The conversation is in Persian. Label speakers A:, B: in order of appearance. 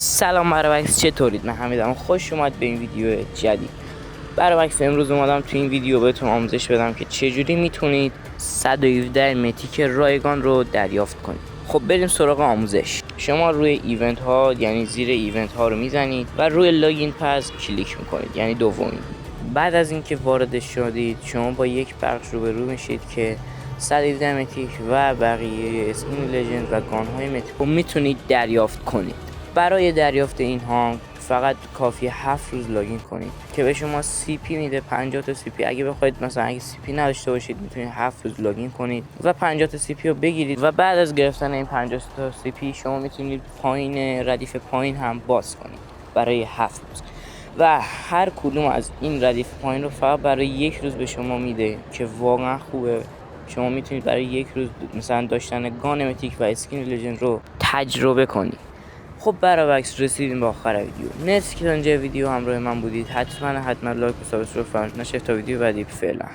A: سلام برابکس، چطورید؟ من حمیدم. خوش اومد به این ویدیو جدید. برابکس امروز اومدم تو این ویدیو بهتون آموزش بدم که چجوری میتونید 117 متیک رایگان رو دریافت کنید. خب بریم سراغ آموزش. شما روی ایونت ها یعنی زیر ایونت ها رو میزنید و روی لاگین پس کلیک میکنید، یعنی دومی. بعد از اینکه وارد شدید شما با یک بخش روبرو میشید که 117 متیک و بقیه اسکین لژند و گان های متیک رو میتونید دریافت کنید. برای دریافت اینها فقط کافی 7 روز لاگین کنید که به شما سی پی میده، 50 تا سی پی. اگه بخواید مثلا اگه سی پی نداشته باشید میتونید 7 روز لاگین کنید و 50 تا سی پی رو بگیرید و بعد از گرفتن این 50 تا سی پی شما میتونید پایین ردیف پایین هم باز کنید برای 7 روز و هر کدوم از این ردیف پایین رو فقط برای یک روز به شما میده که واقعا خوبه. شما میتونید برای یک روز مثلا داشتن گان متیک و اسکین لژند رو تجربه کنید. خب برابکس رسیدیم به آخر ویدیو. مرسی که تا اینجا ویدیو همراه من بودید. حتما لایک و سابسکرایب فراموش نشه. تا ویدیو بعدی، فعلا.